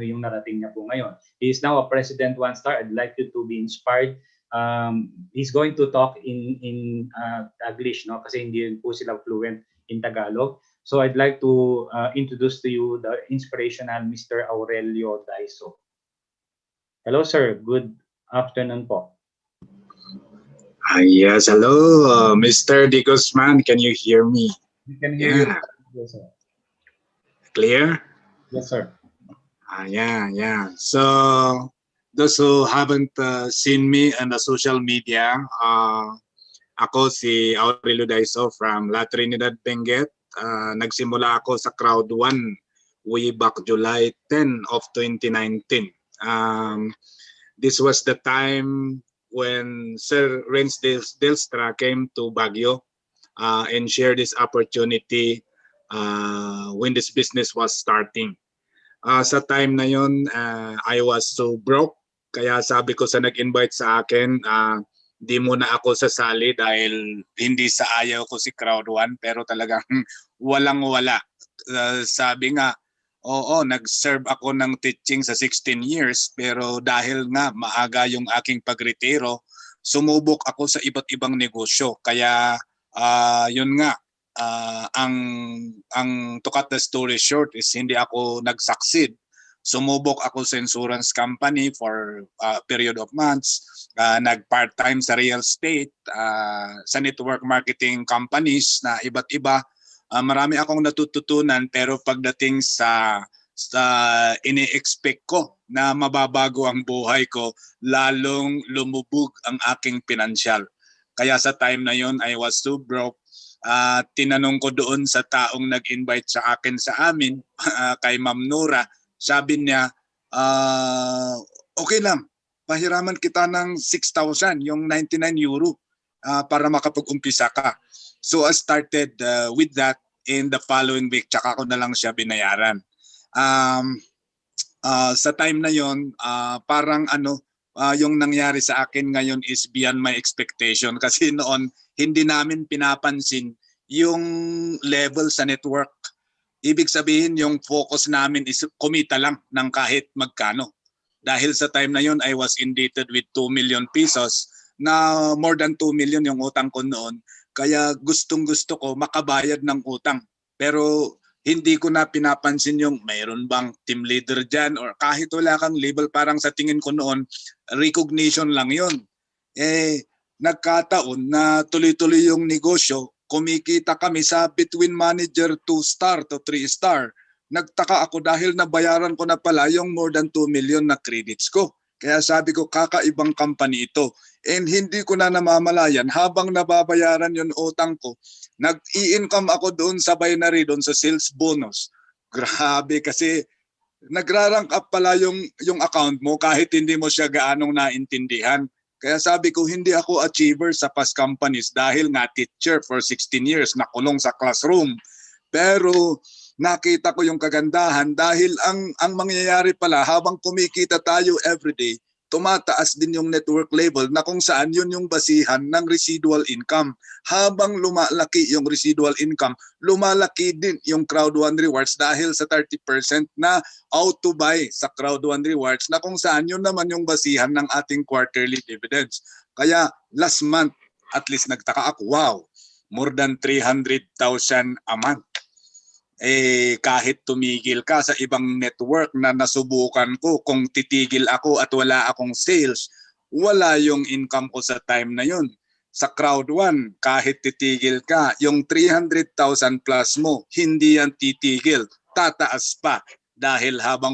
yung narating niya po ngayon. He is now a President One Star. I'd like you to be inspired. He's going to talk in Taglish, no? Kasi hindi po sila fluent in Tagalog. So I'd like to introduce to you the inspirational Mr. Aurelio Daiso. Hello, sir. Good afternoon po. Yes, hello, Mr. Di Guzman. Can you hear me? We can hear you. Yes, sir. Clear? Yes, sir. Yeah. So, those who haven't seen me on the social media, ako si Aurelio Daiso from La Trinidad, Benguet. Nagsimula ako sa Crowd 1 way back July 10 of 2019. This was the time when Sir Renz Delstra came to Baguio and shared this opportunity when this business was starting. Sa time na yun, I was so broke. Kaya sabi ko sa nag-invite sa akin, di muna ako sasali dahil hindi sa ayaw ko si Crowd 1, pero talagang walang-wala. Sabi nga, oo, nag-serve ako ng teaching sa 16 years, pero dahil nga maaga yung aking pagretiro, sumubok ako sa iba't ibang negosyo. Kaya yun nga, ang to cut the story short is hindi ako nag-succeed. Sumubok ako sa insurance company for a period of months, nag-part-time sa real estate, sa network marketing companies na iba't iba. Marami akong natututunan, pero pagdating sa ini-expect ko na mababago ang buhay ko, lalong lumubog ang aking pinansyal. Kaya sa time na yon, I was too broke. Tinanong ko doon sa taong nag-invite sa akin sa amin, kay Ma'am Nora, sabi niya, okay lang, pahiraman kita ng 6,000, yung 99 euro, para makapag-umpisa ka. So I started with that in the following week, tsaka ko na lang siya binayaran. Sa time na yon, parang yung nangyari sa akin ngayon is beyond my expectation, kasi noon hindi namin pinapansin yung level sa network. Ibig sabihin yung focus namin is kumita lang ng kahit magkano. Dahil sa time na yon, I was indebted with 2 million pesos, na more than 2 million yung utang ko noon. Kaya gustong-gusto ko makabayad ng utang. Pero hindi ko na pinapansin yung mayroon bang team leader dyan, or kahit wala kang label, parang sa tingin ko noon, recognition lang yon. Nagkataon na tuloy-tuloy yung negosyo, kumikita kami sa between manager 2-star to 3-star. Nagtaka ako dahil nabayaran ko na pala yung more than 2 million na credits ko. Kaya sabi ko, kakaibang company ito. And hindi ko na namamalayan, habang nababayaran yung utang ko, nag-i-income ako doon sa binary, doon sa sales bonus. Grabe, kasi nagra-rank up pala yung account mo kahit hindi mo siya gaanong naintindihan. Kaya sabi ko, hindi ako achiever sa past companies dahil nga teacher for 16 years, nakulong sa classroom. Pero nakita ko yung kagandahan dahil ang mangyayari pala, habang kumikita tayo everyday, tumataas din yung network level, na kung saan yun yung basihan ng residual income. Habang lumalaki yung residual income, lumalaki din yung Crowd 1 rewards dahil sa 30% na auto buy sa Crowd 1 rewards, na kung saan yun naman yung basihan ng ating quarterly dividends. Kaya last month, at least nagtaka ako, wow, more than 300,000 a month. Kahit tumigil ka sa ibang network na nasubukan ko, kung titigil ako at wala akong sales, wala yung income ko sa time na yun. Sa Crowd 1, kahit titigil ka, yung 300,000 plus mo, hindi yan titigil, tataas pa. Dahil habang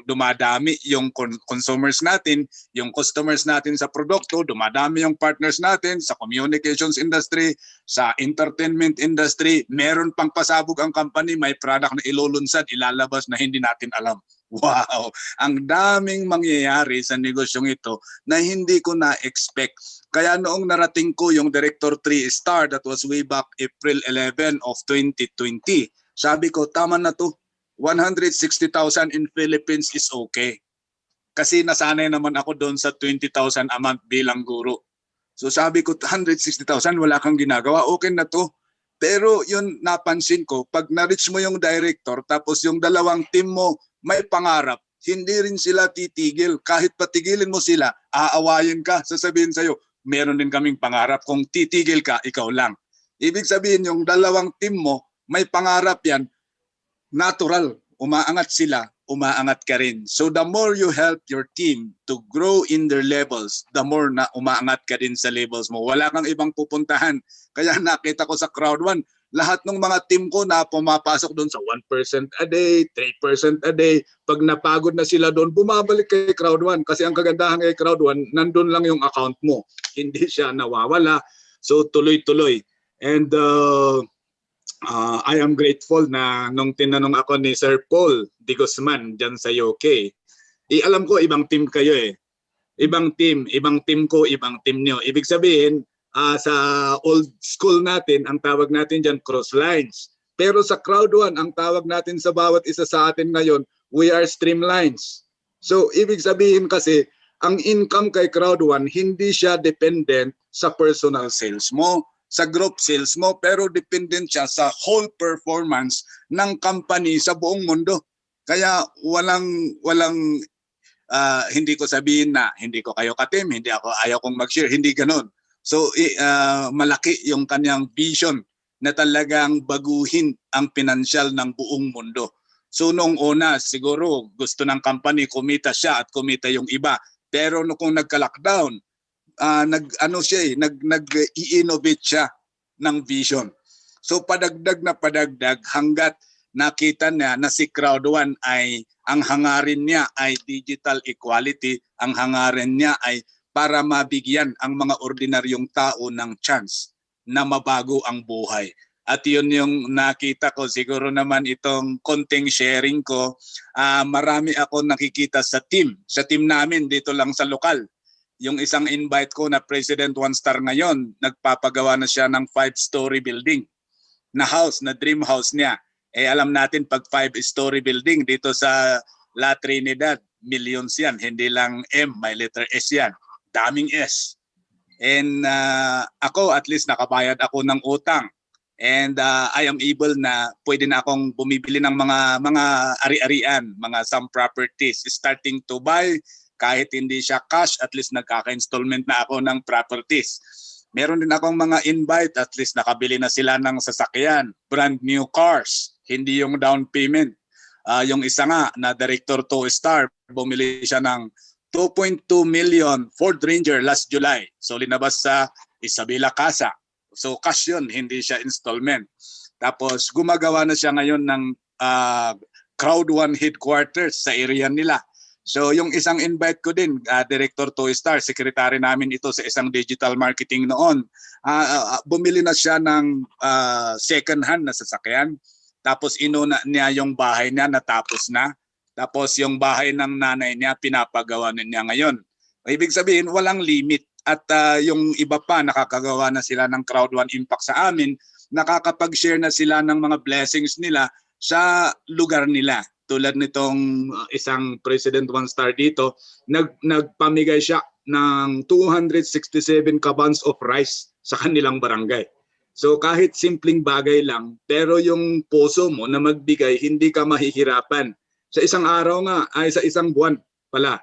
dumadami yung consumers natin, yung customers natin sa produkto, dumadami yung partners natin sa communications industry, sa entertainment industry, meron pang pasabog ang company, may product na ilulunsad, ilalabas na hindi natin alam. Wow! Ang daming mangyayari sa negosyong ito na hindi ko na-expect. Kaya noong narating ko yung Director 3-star, that was way back April 11 of 2020, sabi ko, tama na to. 160,000 in Philippines is okay. Kasi nasanay naman ako doon sa 20,000 a month bilang guro. So sabi ko, 160,000, wala kang ginagawa, okay na to. Pero yun napansin ko, pag na-reach mo yung director, tapos yung dalawang team mo may pangarap, hindi rin sila titigil. Kahit patigilin mo sila, aawayin ka, sasabihin sa'yo, meron din kaming pangarap. Kung titigil ka, ikaw lang. Ibig sabihin, yung dalawang team mo, may pangarap yan, natural. Umaangat sila, umaangat ka rin. So the more you help your team to grow in their levels, the more na umaangat ka din sa levels mo. Wala kang ibang pupuntahan. Kaya nakita ko sa Crowd 1, lahat ng mga team ko na pumapasok doon sa 1% a day, 3% a day. Pag napagod na sila doon, bumabalik kay Crowd 1. Kasi ang kagandahan kay Crowd 1, nandun lang yung account mo. Hindi siya nawawala. So tuloy-tuloy. And I am grateful na nung tinanong ako ni Sir Paul Di Guzman dyan sa UK, alam ko ibang team kayo eh. Ibang team ko, ibang team nyo. Ibig sabihin, sa old school natin, ang tawag natin dyan cross lines. Pero sa Crowd 1, ang tawag natin sa bawat isa sa atin ngayon, we are streamlines. So ibig sabihin kasi, ang income kay Crowd 1, hindi siya dependent sa personal sales mo, sa group sales mo, pero dependent siya sa whole performance ng company sa buong mundo. Kaya hindi ko sabihin na hindi ko kayo ka-team, ayaw kong mag-share, hindi ganoon. So malaki yung kanyang vision na talagang baguhin ang pinansyal ng buong mundo. So nung una, siguro gusto ng company kumita siya at kumita yung iba. Pero kung nagka-lockdown, nag-i-innovate siya ng vision. So padagdag na padagdag hanggat nakita niya na si Crowd 1 ay ang hangarin niya ay digital equality, ang hangarin niya ay para mabigyan ang mga ordinaryong tao ng chance na mabago ang buhay. At yun yung nakita ko, siguro naman itong konting sharing ko, marami ako nakikita sa team namin dito lang sa lokal. Yung isang invite ko na President 1 Star ngayon, nagpapagawa na siya ng 5-story building na house, na dream house niya. Alam natin pag 5-story building dito sa La Trinidad, millions yan. Hindi lang M, may letter S yan. Daming S. And ako at least nakabayad ako ng utang. And I am able na pwede na akong bumibili ng mga ari-arian, mga some properties, starting to buy. Kahit hindi siya cash, at least nagkaka-installment na ako ng properties. Meron din akong mga invite, at least nakabili na sila ng sasakyan, brand new cars, hindi yung down payment. Yung isa nga na Director 2 Star, bumili siya ng 2.2 million Ford Ranger last July. So linabas sa Isabela Casa. So cash yun, hindi siya installment. Tapos gumagawa na siya ngayon ng Crowd 1 headquarters sa area nila. So yung isang invite ko din, Director 2 Star, secretary namin ito sa isang digital marketing noon. Bumili na siya ng second hand na sasakyan. Tapos inuna niya yung bahay niya, natapos na. Tapos yung bahay ng nanay niya, pinapagawa niya ngayon. Ibig sabihin, walang limit. At yung iba pa, nakakagawa na sila ng Crowd 1 Impact sa amin. Nakakapag-share na sila ng mga blessings nila sa lugar nila. Tulad nitong isang President 1 Star dito, nagpamigay siya ng 267 kabans of rice sa kanilang barangay. So kahit simpleng bagay lang, pero yung puso mo na magbigay, hindi ka mahihirapan. Sa isang araw nga, ay sa isang buwan pala,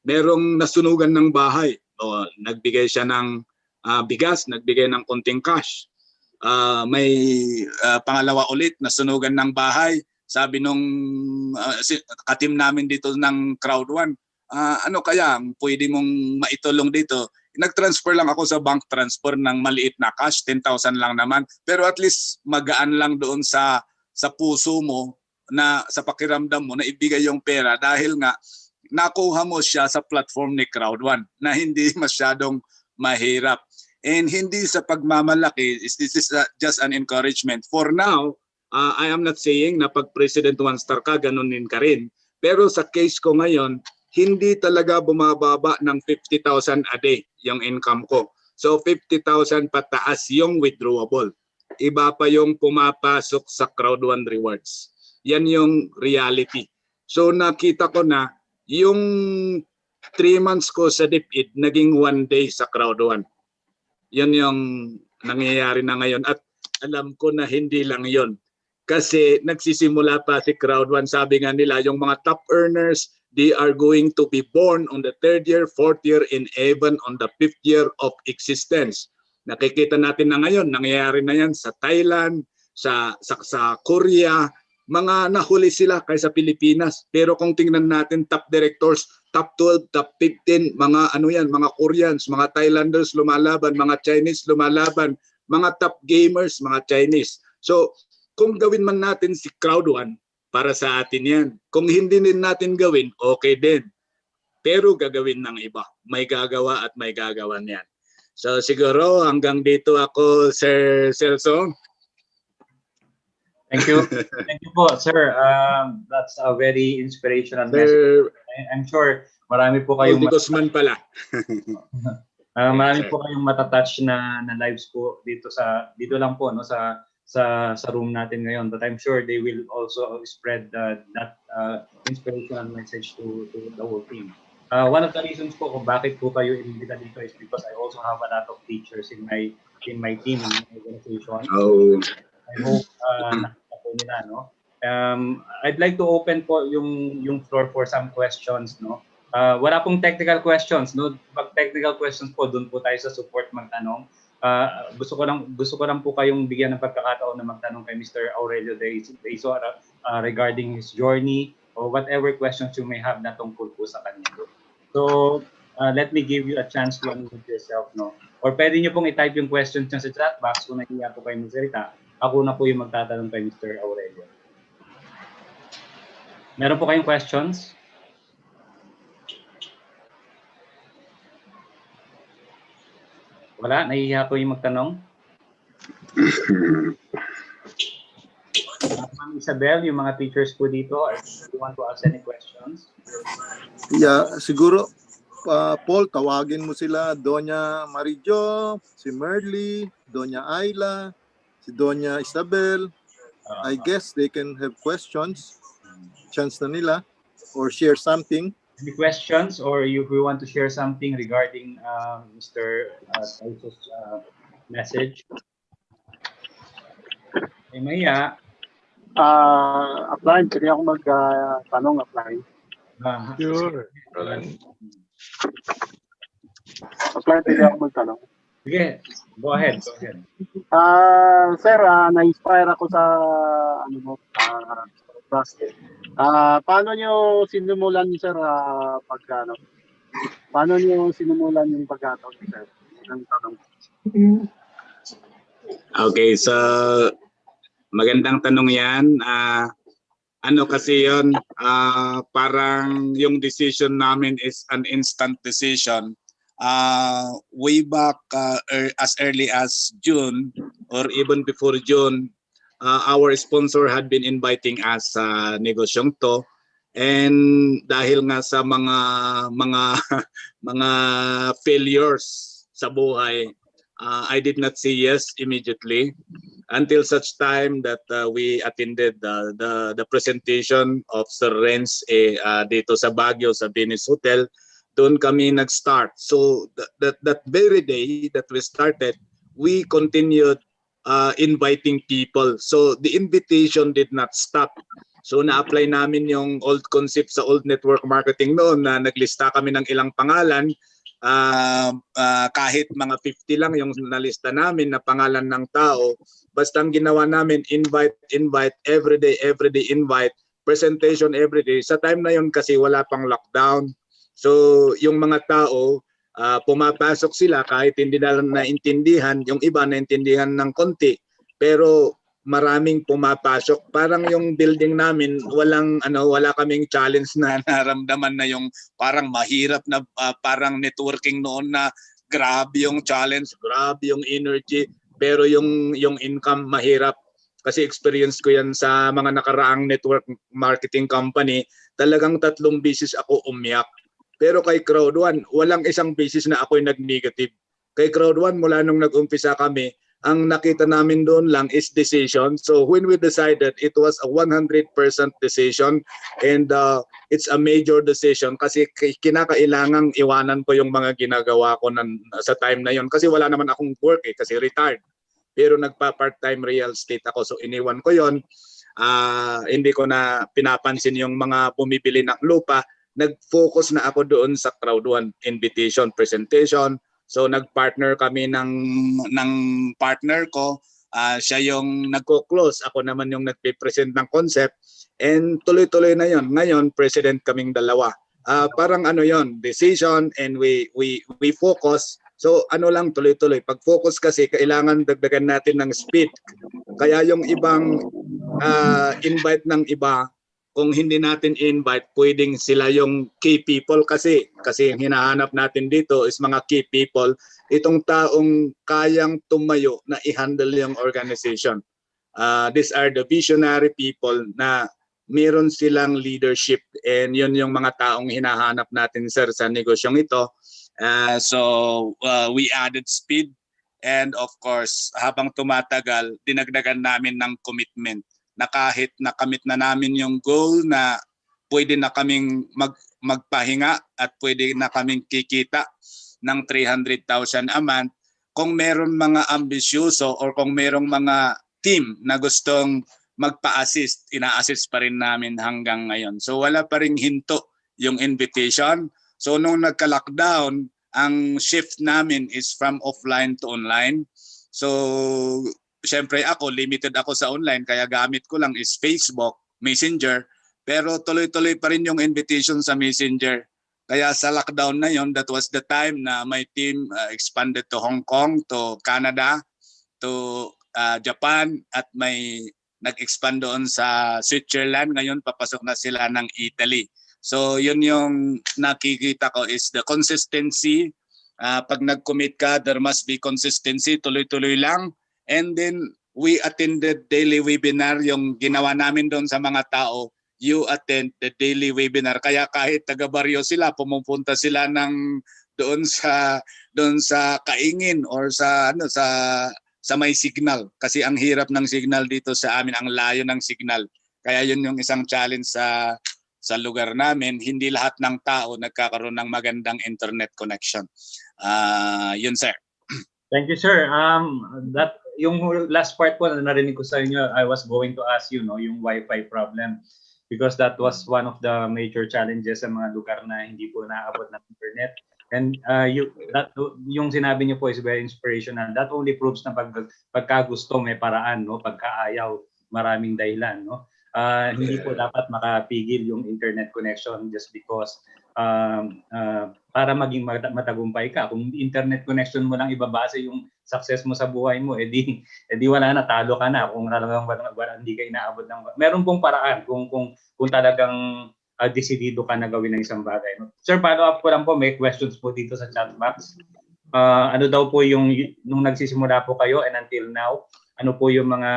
merong nasunugan ng bahay. O, nagbigay siya ng bigas, nagbigay ng konting cash. May pangalawa ulit, nasunugan ng bahay. Sabi nung katim namin dito ng Crowd 1, ano kaya pwede mong maitulong dito? Nag-transfer lang ako sa bank transfer ng maliit na cash, 10,000 lang naman. Pero at least magaan lang doon sa puso mo, na sa pakiramdam mo na ibigay yung pera dahil nga nakuha mo siya sa platform ni Crowd 1 na hindi masyadong mahirap. And hindi sa pagmamalaki, this is just an encouragement. For now, I am not saying na pag President 1 Star ka, ganunin ka rin. Pero sa case ko ngayon, hindi talaga bumababa ng 50,000 a day yung income ko. So 50,000 pataas yung withdrawable. Iba pa yung pumapasok sa Crowd 1 rewards. Yan yung reality. So nakita ko na yung 3 months ko sa DepEd naging 1 day sa Crowd 1. Yan yung nangyayari na ngayon. At alam ko na hindi lang yon. Kasi nagsisimula pa si Crowd 1, sabi nga nila, yung mga top earners, they are going to be born on the 3rd year, 4th year, and even on the 5th year of existence. Nakikita natin na ngayon, nangyayari na yan sa Thailand, sa Korea, mga nahuli sila kaysa Pilipinas. Pero kung tingnan natin top directors, top 12, top 15, mga ano yan, mga Koreans, mga Thailanders lumalaban, mga Chinese lumalaban, mga top gamers, mga Chinese. So kung gawin man natin si Crowd1, para sa atin yan. Kung hindi din natin gawin, okay din. Pero gagawin ng iba. May gagawa at may gagawa niyan. So siguro hanggang dito ako, Sir Celso. Thank you. Thank you po, sir. That's a very inspirational message. I'm sure marami po kayong Guzman pala. marami po kayong matatouch na lives po dito lang po no sa room natin ngayon, but I'm sure they will also spread that inspirational message to the whole team. One of the reasons po kung bakit po kayo inimbita dito is because I also have a lot of teachers in my team, in my organization. Oh. I hope nakita po nila, no? I'd like to open po yung floor for some questions, no? Wala pong technical questions, no? Pag technical questions po, doon po tayo sa support magtanong. Gusto ko lang po kayong bigyan ng pagkakataon na magtanong kay Mr. Aurelio Deizo regarding his journey or whatever questions you may have na tungkol po sa kanya. So, let me give you a chance to unmute yourself, no? Or pwede nyo pong i-type yung questions nyo sa chat box kung nahiya po kayo magsalita. Ako na po yung magtatanong kay Mr. Aurelio. Meron po kayong questions? Wala? Nahihiya po yung magtanong? Ma'am Isabel, yung mga teachers po dito, if you want to ask any questions? Yeah, siguro, Paul, tawagin mo sila, Doña Marijo, si Merly, Doña Ayla, si Doña Isabel. I guess they can have questions. Chance na nila or share something. Any questions or if you want to share something regarding Mr. Daizo's message? Ay, Maya. Apply. Kaya ako magtanong, apply. Sure. Apply, kaya ako magtanong. Sige, go ahead. Sir, na-inspire ako sa process. Paano nyo sinimulan, sir, paano nyo sinimulan yung pagkataon, sir? Ang tanong. Okay, so magandang tanong yan. Ano kasi yun, parang yung decision namin is an instant decision. Way back as early as June or even before June, our sponsor had been inviting us sa negosyong to, and dahil nga sa mga failures sa buhay, I did not say yes immediately until such time that we attended the presentation of Sir Renz dito sa Baguio sa Venice Hotel. Doon kami nag-start. So that very day that we started, we continued inviting people. So the invitation did not stop. So na-apply namin yung old concept sa old network marketing noon na naglista kami ng ilang pangalan. Kahit mga 50 lang yung nalista namin na pangalan ng tao. Basta ang ginawa namin, invite, everyday invite, presentation everyday. Sa time na yun kasi wala pang lockdown. So yung mga tao, pumapasok sila kahit hindi na naintindihan, yung iba naintindihan ng konti, pero maraming pumapasok. Parang yung building namin, wala kaming challenge na naramdaman na yung parang mahirap na parang networking noon na grabe yung challenge, grabe yung energy, pero yung income mahirap. Kasi experience ko yan sa mga nakaraang network marketing company, talagang 3 beses ako umiyak. Pero kay Crowd1, walang isang beses na ako'y nag-negative. Kay Crowd1, mula nung nag-umpisa kami, ang nakita namin doon lang is decision. So when we decided, it was a 100% decision, and it's a major decision kasi kinakailangang iwanan ko yung mga ginagawa ko sa time na yon kasi wala naman akong work kasi retired. Pero nagpa-part-time real estate ako, so iniwan ko yon. Hindi ko na pinapansin yung mga bumibili ng lupa nag-focus na ako doon sa crowd 1 invitation presentation. So nag-partner kami ng partner ko. Siya yung nagko-close, ako naman yung nagpe-present ng concept, and tuloy-tuloy na yon. Ngayon president kaming dalawa. Parang ano yon, decision, and we focus. So ano lang, tuloy-tuloy. Pag focus kasi kailangan dagdagan natin ng speed. Kaya yung ibang invite ng iba, kung hindi natin invite, pwedeng sila yung key people kasi yung hinahanap natin dito is mga key people, itong taong kayang tumayo na i-handle yung organization. These are the visionary people na meron silang leadership, and yun yung mga taong hinahanap natin, sir, sa negosyong ito. So we added speed, and of course habang tumatagal, dinagdagan namin ng commitment na kahit nakamit na namin yung goal na pwede na kaming magpahinga at pwede na kaming kikita ng 300,000 a month, kung meron mga ambisyoso or kung merong mga team na gustong magpa-assist, ina-assist pa rin namin hanggang ngayon. So wala pa rin hinto yung invitation. So nung nagka-lockdown, ang shift namin is from offline to online. So siyempre ako, limited ako sa online, kaya gamit ko lang is Facebook, Messenger, pero tuloy-tuloy pa rin yung invitation sa Messenger. Kaya sa lockdown na yon, that was the time na my team expanded to Hong Kong, to Canada, to Japan, at may nag-expand doon sa Switzerland. Ngayon papasok na sila ng Italy. So yun yung nakikita ko is the consistency. Pag nag-commit ka, there must be consistency, tuloy-tuloy lang. And then we attended daily webinar, yung ginawa namin doon sa mga tao, you attend the daily webinar. Kaya kahit taga-baryo sila, pumupunta sila doon sa Kaingin or sa may signal. Kasi ang hirap ng signal dito sa amin, ang layo ng signal. Kaya yun yung isang challenge sa lugar namin. Hindi lahat ng tao nagkakaroon ng magandang internet connection. Yun, sir. Thank you, sir. Yung last part po na narinig ko sa inyo, I was going to ask you, yung Wi-Fi problem, because that was one of the major challenges sa mga lugar na hindi po naaabot ng internet. And yung sinabi niyo po is very inspirational. That only proves na pagka gusto may paraan, pagka ayaw maraming dahilan, hindi po dapat makapigil yung internet connection just because para maging matagumpay ka. Kung internet connection mo lang ibabase yung success mo sa buhay mo, edi wala na, talo ka na. Kung talagang hindi ka inaabot ng... Meron pong paraan kung talagang desidido ka na gawin ng isang bagay. Sir, follow up ko lang po, may questions po dito sa chat box. Ano daw po yung nung nagsisimula po kayo and until now, ano po yung mga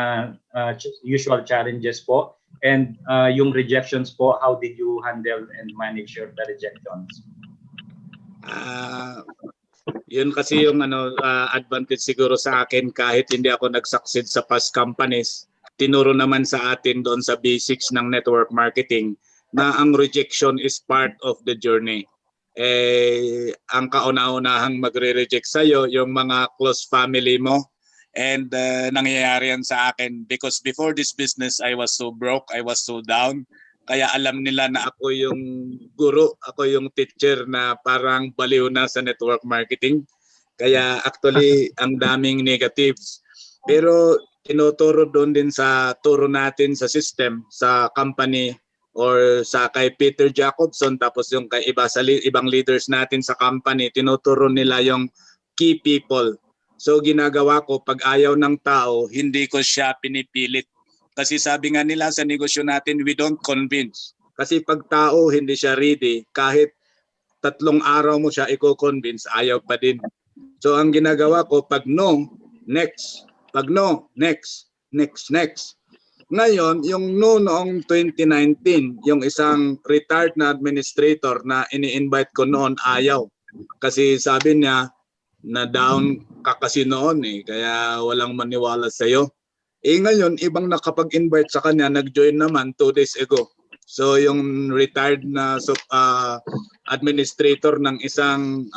usual challenges po? And yung rejections po, how did you handle and manage the rejections? Yun kasi yung advantage siguro sa akin, kahit hindi ako nag-succeed sa past companies, tinuro naman sa atin doon sa basics ng network marketing na ang rejection is part of the journey. Ang kauna-unahang magre-reject sa'yo, yung mga close family mo. And nangyayari yan sa akin because before this business, I was so broke, I was so down. Kaya alam nila na ako yung guru, ako yung teacher na parang baliw na sa network marketing. Kaya actually, ang daming negatives. Pero tinuturo doon din sa turo natin sa system, sa company, or sa kay Peter Jacobson, tapos yung kay ibang leaders natin sa company, tinuturo nila yung key people. So ginagawa ko, pag ayaw ng tao, hindi ko siya pinipilit. Kasi sabi nga nila sa negosyo natin, we don't convince. Kasi pag tao hindi siya ready, kahit 3 araw mo siya i-convince, ayaw pa din. So ang ginagawa ko, pag no, next. Pag no, next. Next. Ngayon, yung no noong 2019, yung isang retired na administrator na ini-invite ko noon, ayaw. Kasi sabi niya, na down ka kasi noon kaya walang maniwala sa'yo. Ngayon, ibang nakapag-invite sa kanya, nag-join naman 2 days ago. So yung retired na administrator ng isang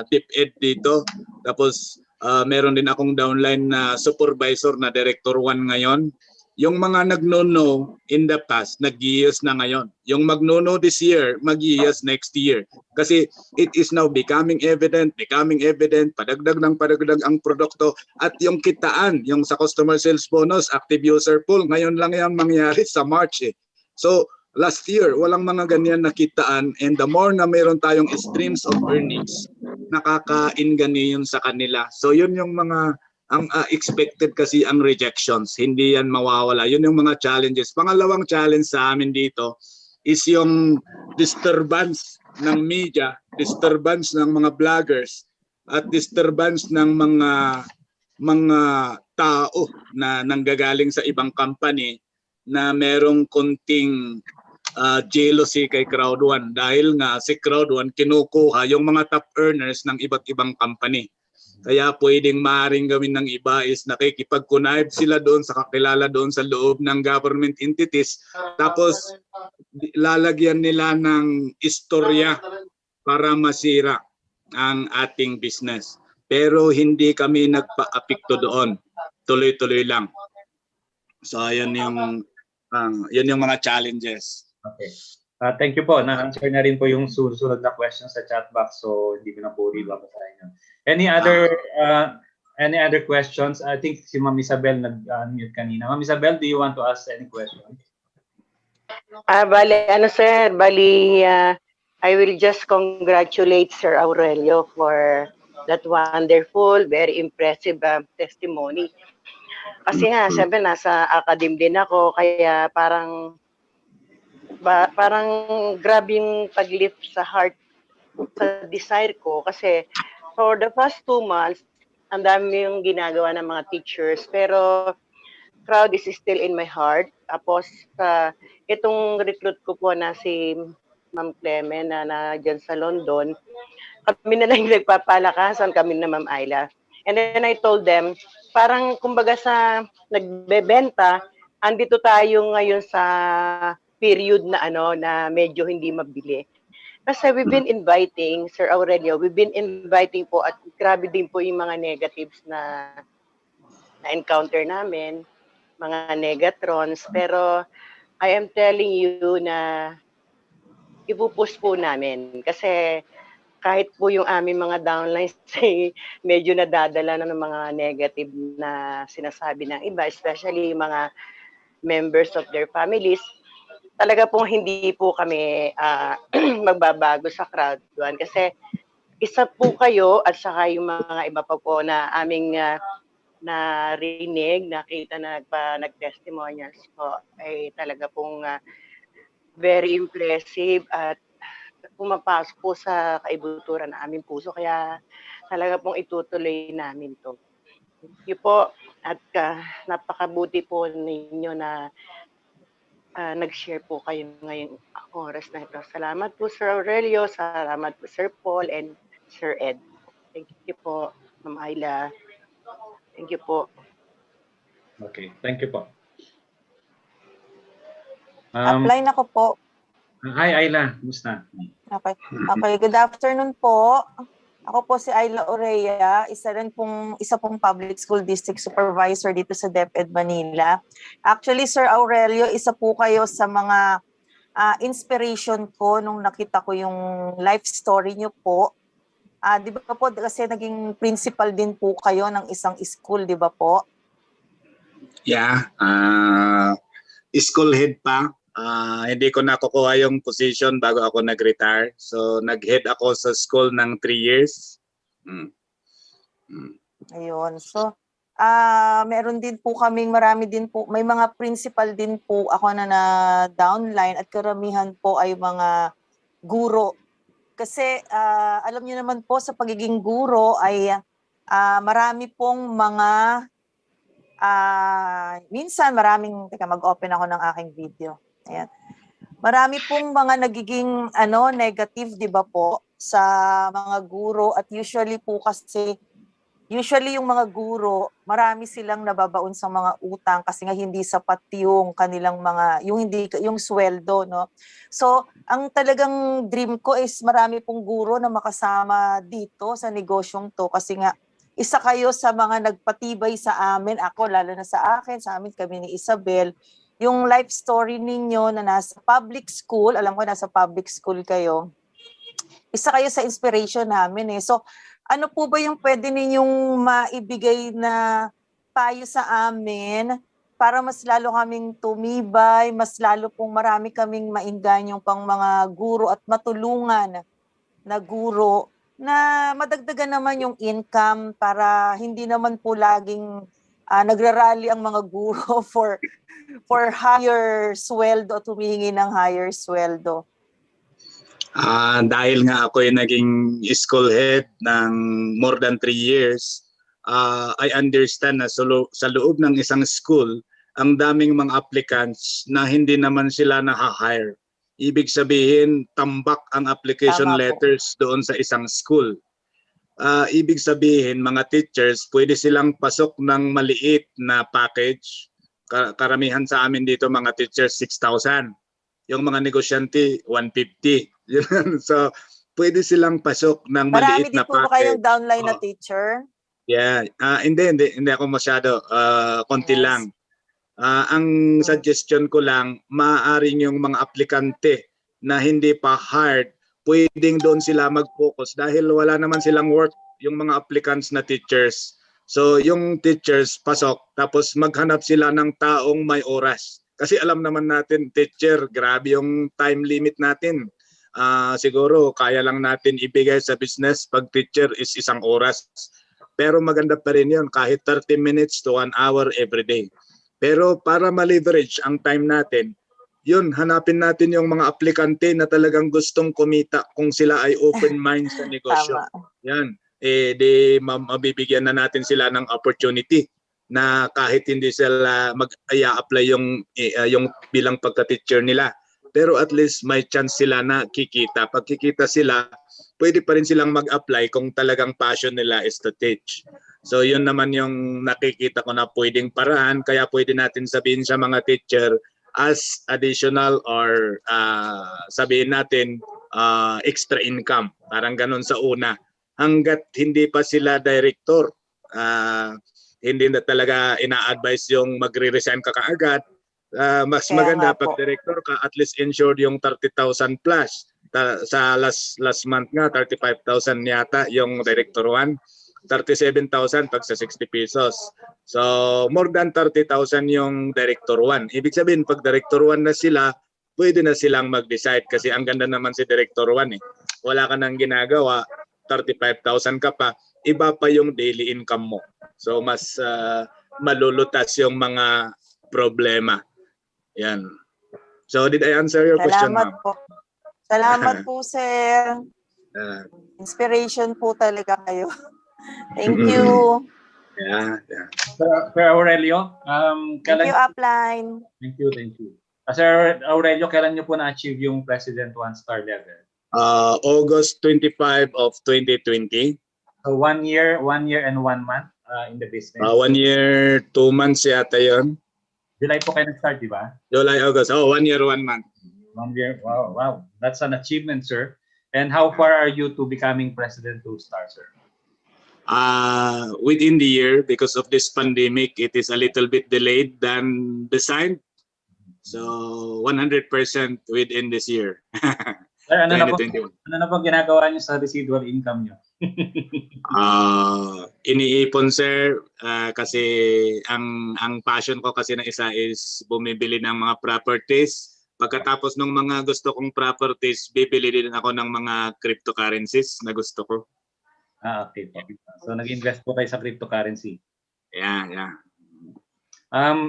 DepEd dito, tapos meron din akong downline na supervisor na Director 1 ngayon. Yung mga nagno-no in the past, nag-yes na ngayon. Yung magno-no this year, mag-yes next year. Kasi it is now becoming evident, padagdag ng padagdag ang produkto at yung kitaan, yung sa customer sales bonus, active user pool, ngayon lang yan mangyari sa March eh. So last year, walang mga ganyan na kitaan and the more na mayroon tayong streams of earnings, nakakain gani yun sa kanila. So yun yung mga ang expected kasi ang rejections, hindi yan mawawala. Yun yung mga challenges. Pangalawang challenge sa amin dito is yung disturbance ng media, disturbance ng mga vloggers, at disturbance ng mga tao na nanggagaling sa ibang company na merong konting jealousy kay Crowd1 dahil nga si Crowd1 kinukuha yung mga top earners ng iba't ibang company. Kaya pwedeng maaaring gawin ng iba is nakikipag-connive sila doon sa kakilala doon sa loob ng government entities tapos lalagyan nila ng istorya para masira ang ating business. Pero hindi kami nagpa-apekto doon. Tuloy-tuloy lang. So yun yung mga challenges. Okay. Thank you po. Na-answer na rin po yung susunod na question sa chat box, so hindi ko na po rin babasahin yun. Any other questions? I think si Ma'am Isabel nag-unmute kanina. Ma'am Isabel, do you want to ask any questions? I will just congratulate Sir Aurelio for that wonderful, very impressive testimony. Kasi nga, siyempre nasa academe din ako, kaya parang grabe yung pag-lift sa heart, sa desire ko. Kasi for the past 2 months, ang dami yung ginagawa ng mga teachers, pero Crowd is still in my heart. Tapos, itong recruit ko po na si Ma'am Clemen na dyan sa London, kami na lang nagpapalakasan, kami na Ma'am Ayla. And then I told them, parang kumbaga sa nagbebenta, andito tayo ngayon sa period na na medyo hindi mabili. Kasi we've been inviting, Sir Aurelio, po at grabe din po yung mga negatives na encounter namin, mga negatrons, pero I am telling you na ipupush po namin kasi kahit po yung aming mga downlines ay medyo nadadala na ng mga negative na sinasabi ng iba, especially yung mga members of their families, talaga pong hindi po kami magbabago sa Crowd1 kasi isa po kayo at saka yung mga iba pa po na aming narinig, nakita na nag-testimonials po ay talaga pong very impressive at pumapasok po sa kaibuturan ng aming puso. Kaya talaga pong itutuloy namin to. Thank you po at napakabuti po ninyo na nag-share po kayo ngayong oras na ito. Salamat po Sir Aurelio, salamat po Sir Paul and Sir Ed. Thank you po, Ma'am Ayla. Thank you po. Okay, thank you po. Apply na ko po. Hi Ayla, kumusta? Okay. Good afternoon po. Ako po si Ayla Orea, isa pong public school district supervisor dito sa DepEd Manila. Actually, Sir Aurelio, isa po kayo sa mga inspiration ko nung nakita ko yung life story niyo po. Di ba po kasi naging principal din po kayo ng isang school, di ba po? Yeah, school head pa. Hindi ko nakukuha yung position bago ako nag-retire. So, nag-head ako sa school ng 3 years. Ayun. So, meron din po marami din po, may mga principal din po ako na downline at karamihan po ay mga guro. Kasi alam niyo naman po sa pagiging guro ay marami pong mga minsan mag-open ako ng aking video. Ayan. Marami pong mga nagiging negative, 'di ba po, sa mga guro at usually yung mga guro, marami silang nababaon sa mga utang kasi nga hindi sapat yung kanilang yung sweldo, no. So, ang talagang dream ko is marami pong guro na makasama dito sa negosyong to kasi nga isa kayo sa mga nagpatibay sa amin, ako lalo na sa akin, sa amin kami ni Isabel, yung life story ninyo na nasa public school, alam ko nasa public school kayo, isa kayo sa inspiration namin eh. So, ano po ba yung pwede ninyong maibigay na payo sa amin para mas lalo kaming tumibay, mas lalo pong marami kaming mainggan yung pang mga guro at matulungan na guro na madagdagan naman yung income para hindi naman po laging nagrarally ang mga guro for higher sweldo at humihingi ng higher sweldo. Dahil nga ako ay naging school head ng more than 3 years, I understand na sa loob ng isang school, ang daming mga applicants na hindi naman sila na-hire. Ibig sabihin, tambak ang application Tama po. letters doon sa isang school. Ibig sabihin, mga teachers, pwede silang pasok ng maliit na package. Karamihan sa amin dito, mga teachers, 6,000. Yung mga negosyante, 150. So, pwede silang pasok ng Marami maliit din na po ba package. kayong downline na Oh. teacher? Yeah, hindi ako masyado, konti Yes. lang. Ang suggestion ko lang, maaaring yung mga aplikante na hindi pa hired, pwedeng doon sila mag-focus dahil wala naman silang work yung mga applicants na teachers. So yung teachers pasok, tapos maghanap sila ng taong may oras. Kasi alam naman natin, teacher, grabe yung time limit natin. Siguro kaya lang natin ibigay sa business pag teacher is 1 oras. Pero maganda pa rin yun, kahit 30 minutes to 1 hour every day. Pero para ma-leverage ang time natin, yun, hanapin natin yung mga aplikante na talagang gustong kumita kung sila ay open mind sa negosyo. Tama. Yan, mabibigyan na natin sila ng opportunity na kahit hindi sila mag-apply yung bilang pagka-teacher nila. Pero at least may chance sila na kikita. Pag kikita sila, pwede pa rin silang mag-apply kung talagang passion nila is to teach. So yun naman yung nakikita ko na pwedeng paraan, kaya pwede natin sabihin sa mga teacher as additional or sabihin natin extra income. Parang ganun sa una. Hanggat hindi pa sila director, hindi na talaga ina-advise yung magre-resign ka kaagad. Mas Kaya maganda nga po. pag director ka, at least insured yung 30,000 plus. Sa last month nga, 35,000 yata yung director 1. 37,000 pag sa 60 pesos. So, more than 30,000 yung Director 1. Ibig sabihin, pag Director 1 na sila, pwede na silang mag-decide kasi ang ganda naman si Director 1 eh. Wala ka nang ginagawa, 35,000 ka pa, iba pa yung daily income mo. So, mas malulutas yung mga problema. Yan. So, did I answer your question, ma'am? Salamat po. Salamat po, sir. Inspiration po talaga kayo. Thank you. Yeah. Sir Aurelio, Thank you, upline. Thank you. Sir Aurelio, kailan niyo po na-achieve yung President 1-star level? August 25 of 2020. So 1 year and 1 month in the business. 1 year, 2 months yata yun. July po kayo nag-start, di ba? July, August. 1 year, 1 month. 1 year. Wow. That's an achievement, sir. And how far are you to becoming President 2-star, sir? Within the year, because of this pandemic, it is a little bit delayed than designed. So 100% within this year. Sir, ano na po 2021. ginagawa niyo sa residual income niyo? Iniipon, sir, kasi ang passion ko kasi na isa is bumibili ng mga properties. Pagkatapos ng mga gusto kong properties, bibili din ako ng mga cryptocurrencies na gusto ko. Okay po. So nag-invest po kayo sa cryptocurrency. Yeah.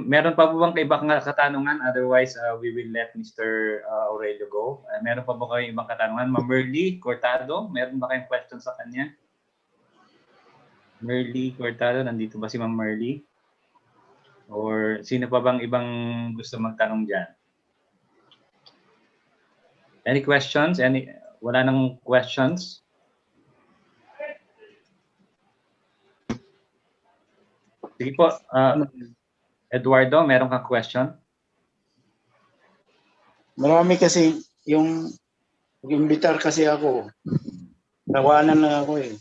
Meron pa po bang ibang katanungan? Otherwise, we will let Mr. Aurelio go. Meron pa ba kayong ibang katanungan? Ma'am Merly Cortado, meron ba kayong question sa kanya? Merly Cortado, nandito ba si Ma'am Merly? Or sino pa bang ibang gusto magtanong dyan? Any questions? Wala nang questions? Sige po, Eduardo, meron kang question? Marami kasi yung imbitar kasi ako. Tawanan lang ako eh.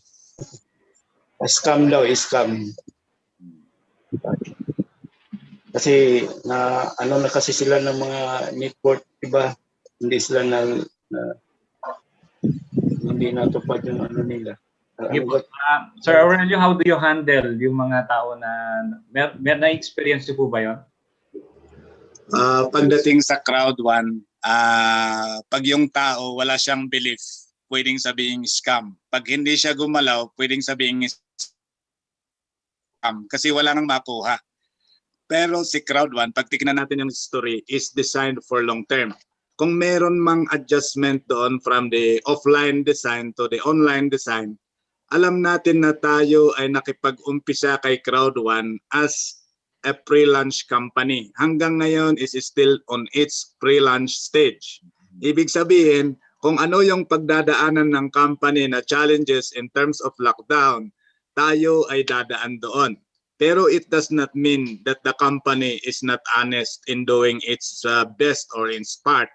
Scam daw, scam. Kasi ano na kasi sila ng mga network, diba? Hindi sila hindi natupad yung ano nila. Sir Aurelio, how do you handle yung mga tao na may na-experience po ba yun? Pagdating sa crowd one, pag yung tao wala siyang belief, pwedeng sabihin scam. Pag hindi siya gumalaw, pwedeng sabihin scam kasi wala nang makuha. Pero si crowd one, pag tignan natin yung story, is designed for long term. Kung meron mang adjustment doon from the offline design to the online design, alam natin na tayo ay nakipag-umpisa kay crowd one as a pre-launch company. Hanggang ngayon is still on its pre-launch stage. Ibig sabihin, kung ano yung pagdadaanan ng company na challenges in terms of lockdown, tayo ay dadaan doon. Pero it does not mean that the company is not honest in doing its best or its part.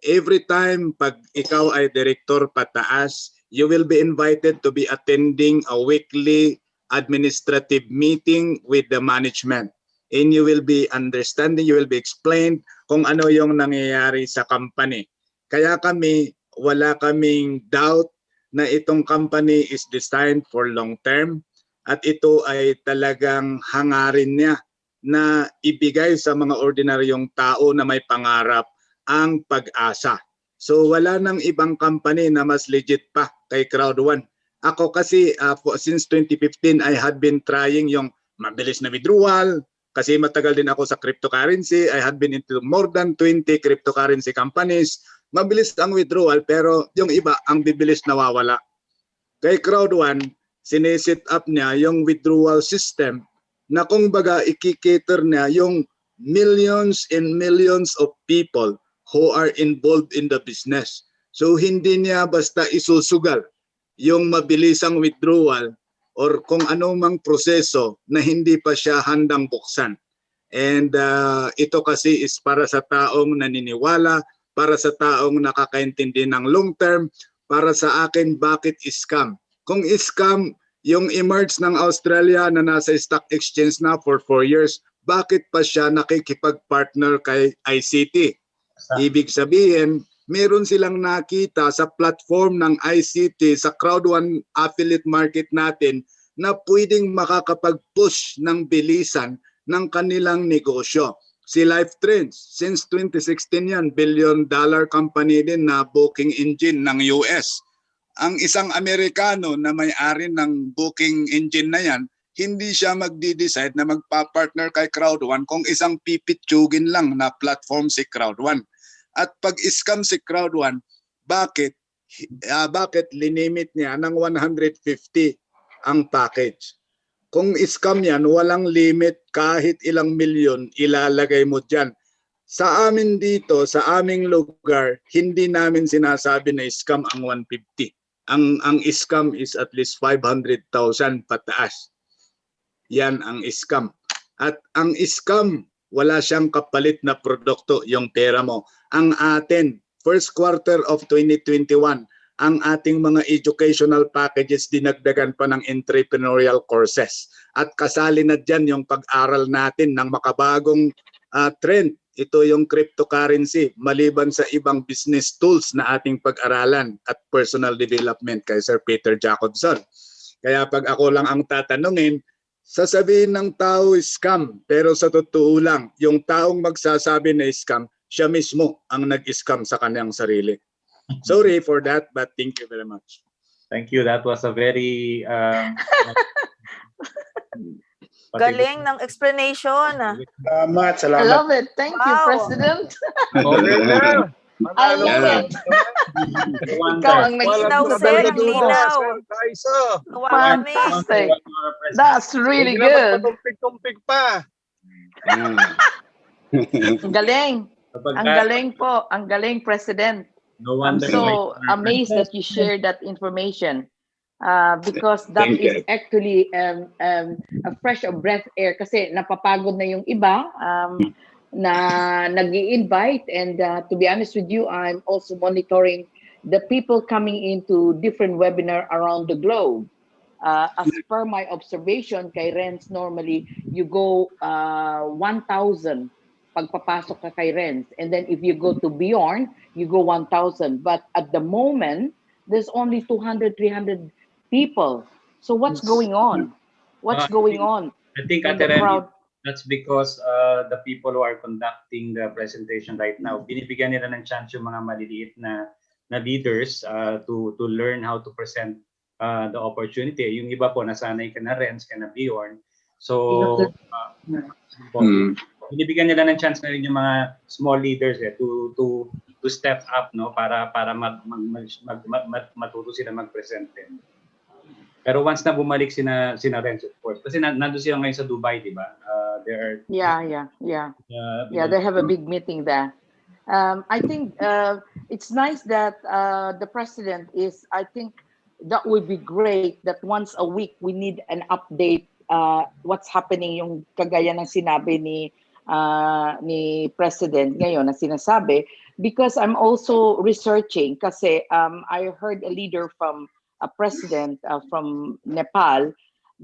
Every time pag ikaw ay director pataas, you will be invited to be attending a weekly administrative meeting with the management. And you will be understanding, you will be explained kung ano yung nangyayari sa company. Kaya kami, wala kaming doubt na itong company is designed for long term. At ito ay talagang hangarin niya na ibigay sa mga ordinaryong tao na may pangarap ang pag-asa. So wala nang ibang company na mas legit pa kay Crowd One. Ako kasi since 2015 I had been trying yung mabilis na withdrawal kasi matagal din ako sa cryptocurrency. I had been into more than 20 cryptocurrency companies. Mabilis ang withdrawal pero yung iba ang bibilis nawawala. Kay Crowd One, sineset up niya yung withdrawal system na kung baga ikikater niya yung millions and millions of people who are involved in the business. So hindi niya basta isusugal yung mabilisang withdrawal or kung anong mang proseso na hindi pa siya handang buksan. And ito kasi is para sa taong naniniwala, para sa taong nakakaintindi ng long term, para sa akin bakit scam. Kung scam, yung emerge ng Australia na nasa stock exchange na for 4 years, bakit pa siya nakikipag-partner kay ICT? Ibig sabihin, meron silang nakita sa platform ng ICT, sa Crowd One affiliate market natin, na pwedeng makakapag-push ng bilisan ng kanilang negosyo. Si LifeTrends, since 2016 yan, billion-dollar company din na booking engine ng US. Ang isang Amerikano na may-ari ng booking engine na yan, hindi siya magdi-decide na magpa-partner kay Crowd One kung isang pipitsugin lang na platform si Crowd One. At pag scam si Crowd One, bakit linimit niya ng 150 ang package? Kung scam yan, walang limit, kahit ilang milyon ilalagay mo dyan. Sa amin dito, sa aming lugar, hindi namin sinasabi na scam ang 150. Ang scam is at least 500,000 pataas. Yan ang scam. At ang scam, wala siyang kapalit na produkto, yung pera mo. Ang atin, first quarter of 2021, ang ating mga educational packages dinagdagan pa ng entrepreneurial courses. At kasali na dyan yung pag-aral natin ng makabagong trend. Ito yung cryptocurrency, maliban sa ibang business tools na ating pag-aralan at personal development kay Sir Peter Jacobson. Kaya pag ako lang ang tatanungin, sasabihin ng tao scam, pero sa totoo lang, yung taong magsasabi na scam, siya mismo ang nag-scam sa kanyang sarili. Sorry for that, but thank you very much. Thank you. That was a very Galing ng explanation. Salamat, I salamat. love it. Thank you, Wow. President. Yeah. I love it. Ikaw ang Linaw, sir. Ang linaw. Nawa kami. Fantastic. That's really good. Tumpik-tumpik pa. Ang galing. Ang galing po. Ang galing, President. No I'm wonder so amazed that you shared that information. Because that Thank is actually a fresh of breath air kasi napapagod na yung iba na nag-i-invite, and to be honest with you, I'm also monitoring the people coming into different webinar around the globe. as per my observation, kay Renz, normally, you go 1,000 pagpapasok ka kay Renz. And then if you go to Bjorn, you go 1,000. But at the moment, there's only 200, 300 people. So what's going on? What's going on I think in Ate the Remy, crowd? that's because the people who are conducting the presentation right now, binibigyan nila ng chance yung mga maliliit na leaders to learn how to present the opportunity. Yung iba po, nasanay ka na Renz, ka na Bjorn. So, binibigyan nila ng chance na rin yung mga small leaders to step up, no, para matuto sila mag-present din. Pero once na bumalik sina Renz, of course, kasi nandun sila ngayon sa Dubai, di ba? Yeah, they have a big meeting there. I think it's nice that the president is, I think that would be great that once a week we need an update what's happening, yung kagaya ng sinabi ni president ngayon na sinasabi, because I'm also researching kasi I heard a leader from a president from Nepal,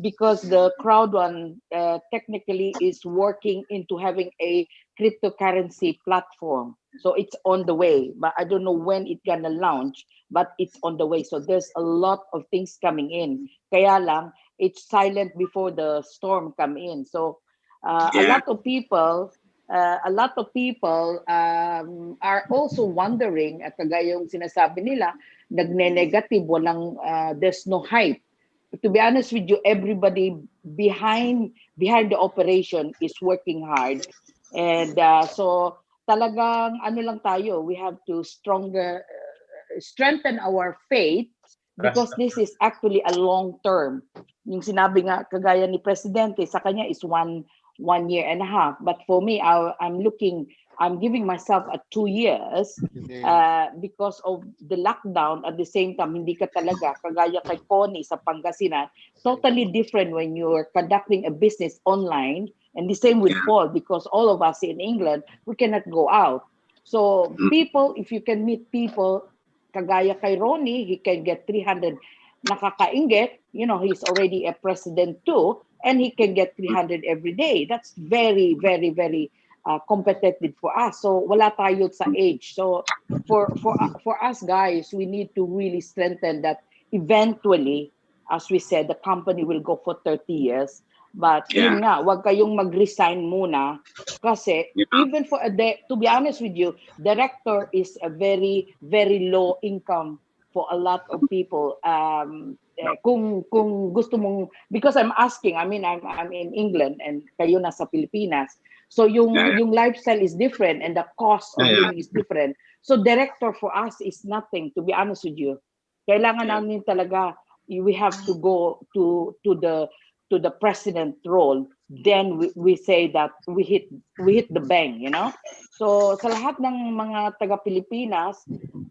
because the crowd one technically is working into having a cryptocurrency platform. So it's on the way, but I don't know when it's gonna launch, but it's on the way. So there's a lot of things coming in. Kaya lang, it's silent before the storm come in. So a lot of people are also wondering, at kagaya yung sinasabi nila, nagne-negative, walang, there's no hype. To be honest with you, everybody behind the operation is working hard. And so talagang ano lang tayo, we have to strengthen our faith, because this is actually a long term. Yung sinabi nga kagaya ni Presidente, sa kanya is one year and a half. But for me, I'm giving myself 2 years because of the lockdown. At the same time, hindi ka talaga, kagaya kay Connie sa Pangasinan, totally different when you're conducting a business online. And the same with Paul, because all of us in England, we cannot go out. So people, if you can meet people, kagaya kay Ronnie, he can get 300 nakakainggit. You know, he's already a president too, and he can get 300 every day. That's very, very, very competitive for us. So wala tayo sa age. So for us guys, we need to really strengthen that. Eventually, as we said, the company will go for 30 years. But yun nga, wag kayong mag-resign muna, kasi even for to be honest with you, director is a very, very low income for a lot of people. Kung gusto mong, because I'm asking, I mean, I'm in England and kayo nasa Pilipinas. So yung lifestyle is different and the cost of living is different. So director for us is nothing, to be honest with you. Kailangan namin talaga, we have to go to the president role. Then we say that we hit the bank, you know. So sa lahat ng mga taga Pilipinas,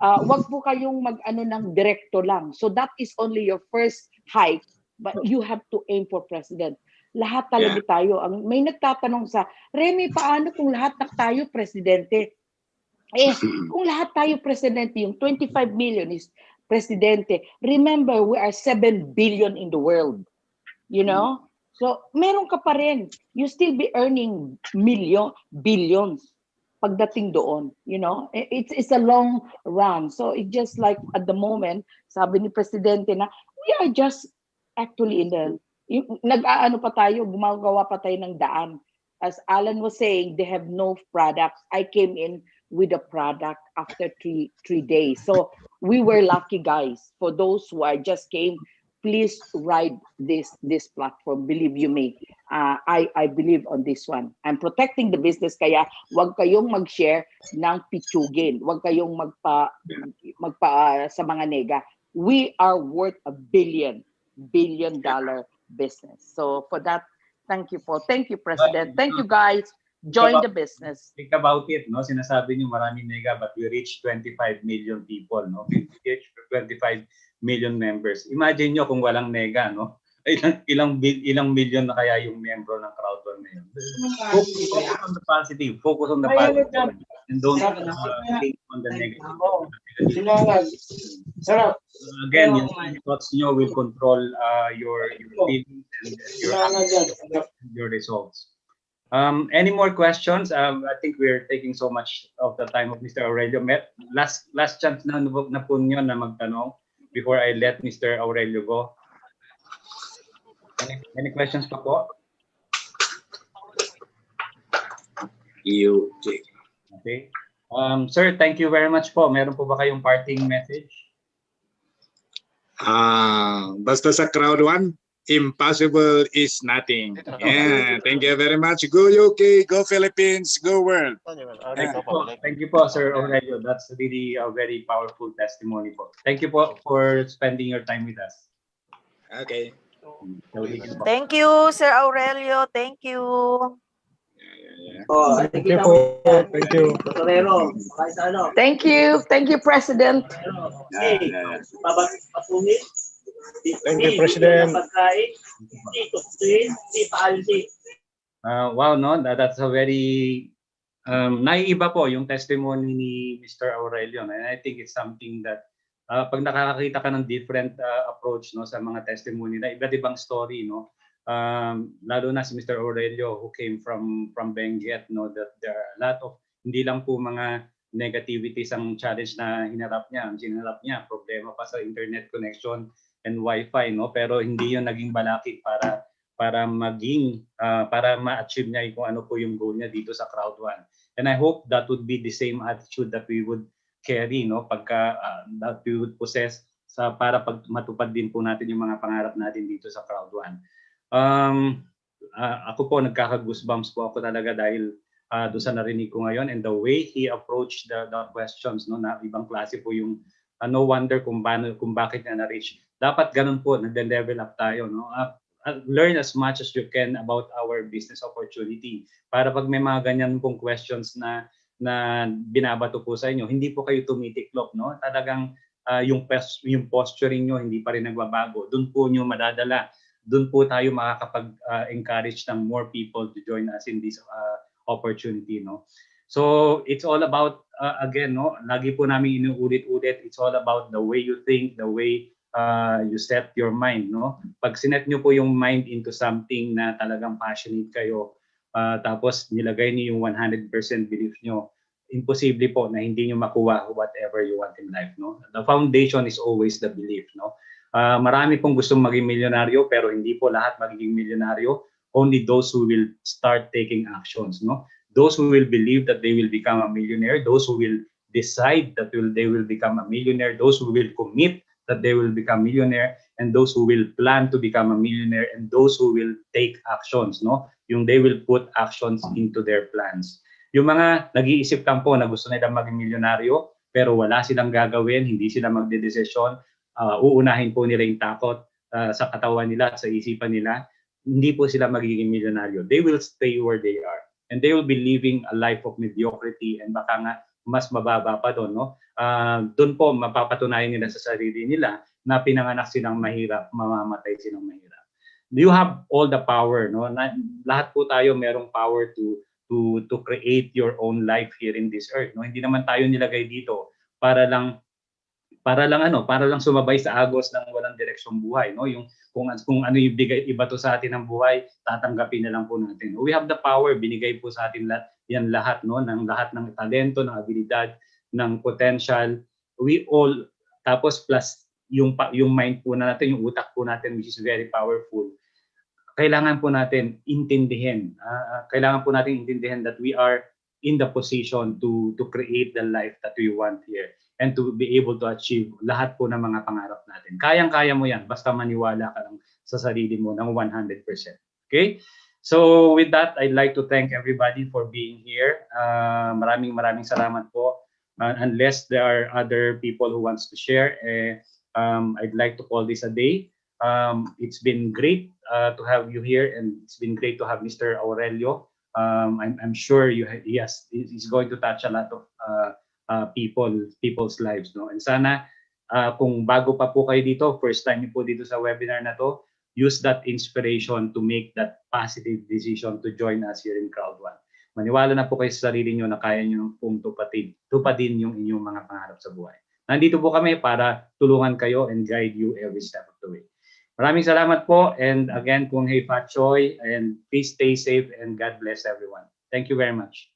wag po kayong mag-ano ng direkto lang. So that is only your first hike, but you have to aim for president. Lahat talaga tayo. May nagtatanong sa, Remy, paano kung lahat tayo presidente? Kung lahat tayo presidente, yung 25 million is presidente. Remember, we are 7 billion in the world. You know? So, meron ka pa rin. You still be earning billions pagdating doon. You know? It's a long run. So, it's just like at the moment, sabi ni Presidente na, we are just actually in the, nag-aano pa tayo, gumagawa pa tayo ng daan. As Alan was saying, they have no products. I came in with a product after three days. So, we were lucky guys. For those who just came, please ride this platform. Believe you me, I believe on this one. I'm protecting the business, kaya wag kayong mag-share ng pitsugin. Wag kayong magpa sa mga nega. We are worth $1 billion business. So for that, thank you, Paul. Thank you, President. Thank you, guys. Join the business. Think about it, no? Sinasabi niyo maraming nega, but we reach 25 million people, no? We reach 25 million members. Imagine nyo kung walang nega, no? ilang million na kaya yung miyembro ng Crowd1 ngayon. Focus on the positive. Focus on the positive. And don't think on the negative. Again, yung thoughts nyo will control your feelings and your results. Any more questions? I think we're taking so much of the time of Mr. Aurelio. Last chance na po nyo na magtanong before I let Mr. Aurelio go. Any questions pa po? Okay. Sir, thank you very much po. Meron po ba kayong parting message? Basta sa Crowd1, impossible is nothing. Yeah, thank you very much. Go UK, go Philippines, go world. Thank you po, Sir Aurelio. That's really a very powerful testimony po. Thank you po for spending your time with us. Okay. Thank you, Sir Aurelio. Thank you. Thank you po. Thank you. Thank you, President. Thank you, President. Wow, no, that's a very naiiba po yung testimony ni Mr. Aurelio, and I think it's something that pag nakakakita ka ng different approach, no, sa mga testimony na iba't ibang story, no, lalo na si Mr. Aurelio who came from Benguet, no, that there are a lot of hindi lang po mga negativities ang challenge na hinarap niya. Ang hinarap niya problema pa sa internet connection and wifi, no, pero hindi yun naging balakid para ma-achieve niya kung ano po yung goal niya dito sa Crowd1. And I hope that would be the same attitude that we would carry, no, pagka that we would possess para pag matupad din po natin yung mga pangarap natin dito sa Crowd1. Ako po nagkaka-goosebumps po ako talaga dahil doon sa narinig ko ngayon, and the way he approached the questions, no, na ibang klase po yung no wonder kung bakit na na-reach. Dapat ganun po, nagde-level up tayo, no. Learn as much as you can about our business opportunity para pag may mga ganyan pong questions na binabato po sa inyo, hindi po kayo tumitiklop, no. Talagang yung posturing nyo hindi pa rin nagbabago. Doon po nyo madadala. Doon po tayo makakapag-encourage ng more people to join us in this opportunity, no. So it's all about again, no, lagi po namin inuulit-ulit, it's all about the way you think, the way you set your mind, no. Pag sinet nyo po yung mind into something na talagang passionate kayo, tapos nilagay niyo yung 100% belief nyo, imposible po na hindi nyo makuha whatever you want in life, no. The foundation is always the belief, no. Marami pong gustong maging milyonaryo pero hindi po lahat magiging milyonaryo. Only those who will start taking actions, no. Those who will believe that they will become a millionaire, those who will decide that they will become a millionaire, those who will commit that they will become millionaire, and those who will plan to become a millionaire, and those who will take actions, no. Yung they will put actions into their plans. Yung mga nag-iisip lang po na gusto nilang maging milyonaryo pero wala silang gagawin, hindi sila magdedesisyon, uunahin po nila yung takot sa katawan nila at sa isipan nila, hindi po sila magiging milyonaryo. They will stay where they are. And they will be living a life of mediocrity, and baka nga mas mababa pa doon, no? Doon po mapapatunayan nila sa sarili nila na pinanganak silang mahirap, mamamatay silang mahirap. You have all the power, no? Lahat po tayo merong power to create your own life here in this earth, no? Hindi naman tayo nilagay dito para lang sumabay sa agos ng walang direksyong buhay, no. Yung kung ano yung iba to sa atin ng buhay, tatanggapin na lang po natin. We have the power, binigay po sa atin lahat, no, ng lahat ng talento, ng abilidad, ng potential. We all, tapos plus yung mind po natin, yung utak po natin, which is very powerful. Kailangan po natin intindihin that we are in the position to create the life that we want here and to be able to achieve lahat po ng mga pangarap natin. Kayang-kaya mo yan, basta maniwala ka lang sa sarili mo ng 100%. Okay? So with that, I'd like to thank everybody for being here. Maraming salamat po. Unless there are other people who wants to share, I'd like to call this a day. It's been great to have you here, and it's been great to have Mr. Aurelio. I'm sure he's going to touch a lot of people's lives, no. And sana kung bago pa po kayo dito, first time niyo po dito sa webinar na to, use that inspiration to make that positive decision to join us here in Crowd One. Maniwala na po kayo sa sarili nyo na kaya nyo pong tupadin yung inyong mga pangarap sa buhay. Nandito po kami para tulungan kayo and guide you every step of the way. Maraming salamat po, and again, Kung Hei Fat Choi, and please stay safe and God bless everyone. Thank you very much.